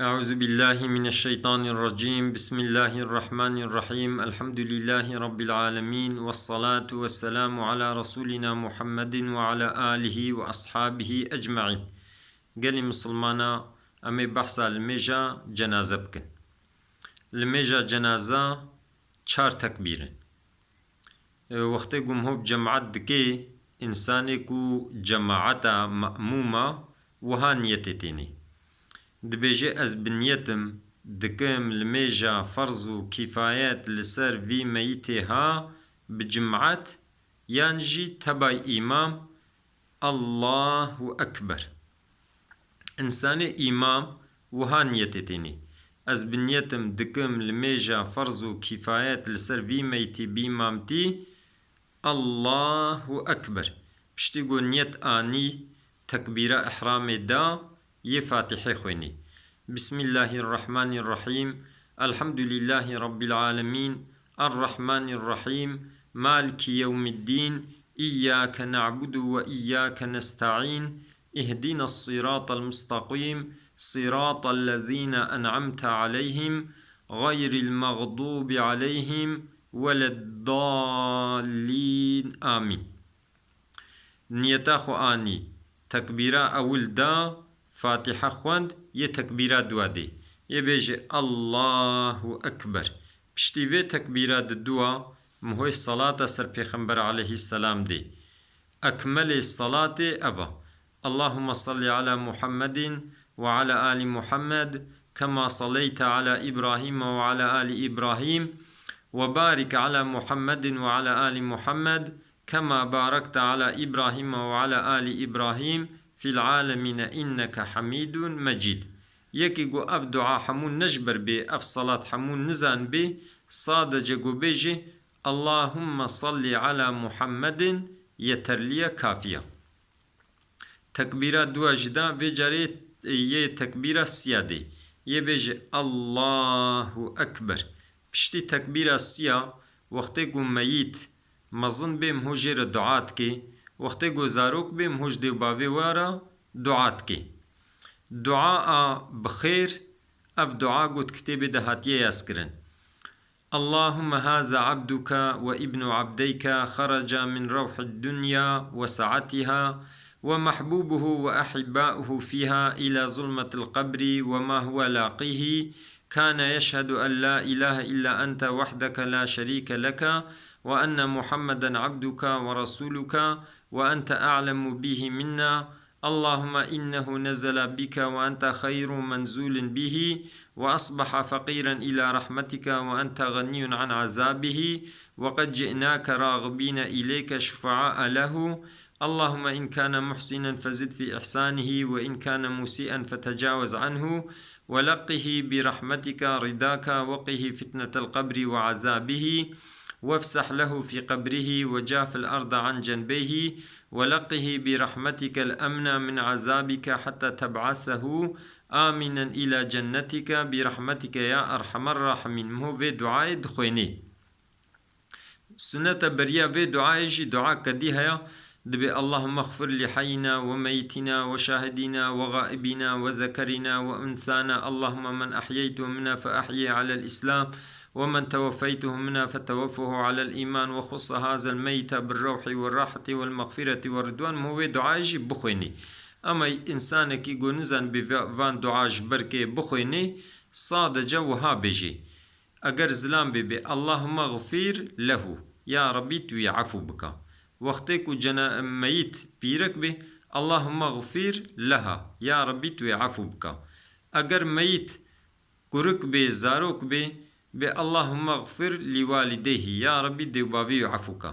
أعوذ بالله من الشيطان الرجيم. بسم الله الرحمن الرحيم. الحمد لله رب العالمين، والصلاة والسلام على رسولنا محمد وعلى آله وأصحابه أجمعين. قال مسلمانا أمي بحثا الميجا جنازة بكن. الميجا جنازة چار تكبير وقت قم هو بجماعت دكي إنساني كو جماعتا مأمومة وهانيتتيني دبيجي از بنيتم دكم الميجا فرض و كفايات لسر في ميتها بجمعت يانجي تباي إمام الله أكبر. إنساني إمام وهانيتتيني از بنيتم دكم الميجا فرض و كفايات لسر في ميتي بإمامتي الله أكبر. بشتيقو نيت آني تكبيرة إحرام دا يفاتحة خويني. بسم الله الرحمن الرحيم. الحمد لله رب العالمين الرحمن الرحيم مالك يوم الدين إياك نعبد وإياك نستعين اهدنا الصراط المستقيم صراط الذين أنعمت عليهم غير المغضوب عليهم ولا الضالين آمين. نيتاخو آني تكبيرة أول دا فاتحة خوند يتكبيرات دوادي يبيجي الله أكبر. بشتي تكبيرات الدوا مهوي الصلاة سر پیغمبر عليه السلام دي أكمل الصلاة أبا اللهم صل على محمد وعلى آل محمد كما صليت على إبراهيم وعلى آل إبراهيم وبارك على محمد وعلى آل محمد كما باركت على إبراهيم وعلى آل إبراهيم في العالمين إنك حميد مجيد. يكي قو أف دعا حمون نجبر بي أف صلاة حمون نزان بي صادج قو بيجي اللهم صل على محمد يترليا كافية. تكبيرات دوا جدا بجاري يه تكبيرة سيادي يبيجي الله أكبر. بشتي تكبيرة سيا وقتي قو ميت مظن بي مهجر دعات كي وقتی گزاروک بیم هوش دیو باوی وارا دعات کی دعاء بخير اف دعاء قد كتب دهاتيه يسكرن اللهم هذا عبدك وابن عبديك خرج من روح الدنيا وسعتها ومحبوبه وأحباؤه فيها إلى ظلمة القبر وما هو لاقيه كان يشهد أن لا إله إلا أنت وحدك لا شريك لك وأن محمدا عبدك ورسولك وأنت أعلم به منا اللهم إنه نزل بك وأنت خير منزول به وأصبح فقيرا إلى رحمتك وأنت غني عن عذابه وقد جئناك راغبين إليك شفعاء له اللهم إن كان محسنا فزد في إحسانه وإن كان مسيئا فتجاوز عنه ولقه برحمتك رضاك وقه فتنة القبر وعذابه وافسح له في قبره وجاف الأرض عن جنبيه ولقه برحمتك الأمن من عذابك حتى تبعثه آمنا إلى جنتك برحمتك يا أرحم الراحمين. مو في دعاء دخويني سنة بريا في دعاء جي دعاء كديها دبي اللهم اغفر لحينا وميتنا وشاهدنا وغائبنا وذكرنا وأنثانا اللهم من أحييته منا فأحيي على الإسلام ومن توفيته منا فتوفه على الإيمان وخص هذا الميت بالروح والراحة والمغفرة والرضوان. مو دعاء بخويني أما إنسان كي يقول نزن بفان دعاء بركي بخويني صادجة وها بيجي أجر زلام بي اللهم اغفر له يا ربي توي عفو بك وقتك جنا ميت بيرك به اللهم اغفر لها يا ربي توي عفو بك أجر ميت كرك به زاروك به اللهم اغفر لوالديه يا ربي ديو بابي عفوك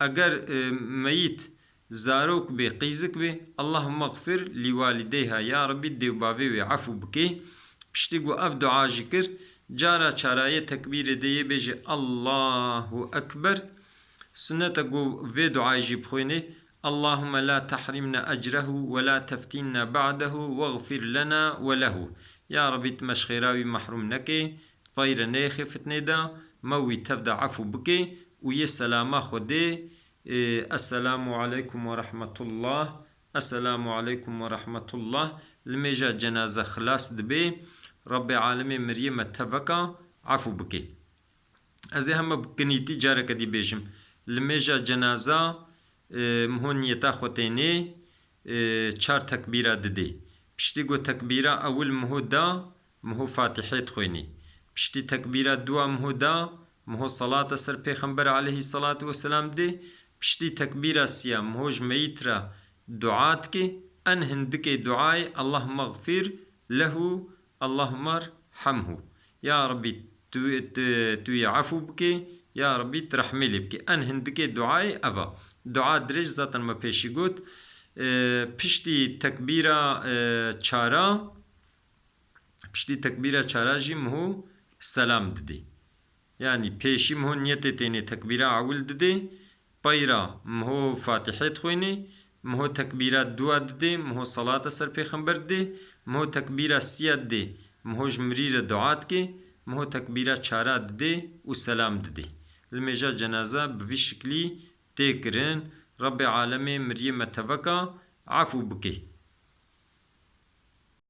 اگر ميت زاروك بي قيزك بي اللهم اغفر لوالديها يا ربي ديو بابي عفو بكي بشتيقو اف دعا جكر جارا چاراية تكبير دي بيجي الله أكبر. سنة قو في دعا جيب خويني اللهم لا تحرمنا أجره ولا تفتنا بعده واغفر لنا وله يا ربي تمشخيراوي محروم نكي طير نيخي فتندا موي تبدا عفو بكي ويا سلامة خدي. السلام عليكم ورحمة الله. السلام عليكم ورحمة الله. الميجا جنازة خلاص دبي رب العالمين مريم تفكا عفو بكي ازي هم بكنيتي جارة كدي بيجم لميجا جنازة مهون يتاخوتيني چار تكبيرة ددي بشتي قو تكبيرة أول مهو دا مهو فاتحة خويني بشتي تكبيرة دوا مهو دا مهو صلاة سر پیغمبر عليه الصلاة والسلام دي بشتي تكبيرة سيا مهو جميترا دعات كي أن هندك دعاي اللهم اغفر له اللهم ارحمه يا ربي تو يعفو بكي يا ربي ترحمي لي بكي أن هندك دعاي أبا دعاء درج ذاتا ما پیشی گوت پشتی تکبیره چارا پشتی تکبیره چارا جی مهو سلام ددی يعني پیشی مهو نیت تینی تکبیره اول ددی پایرا مهو فاتحه خوینی مهو تکبیره دو ددی مهو صلاة سر پیغمبر ددی مهو تکبیره سی ددی مهو جمریر دعات کی مهو تکبیره چارا ددی و سلام ددی المجا جنازه بوی شکلی تكرن رب العالمين مريم تفكا عفو بكي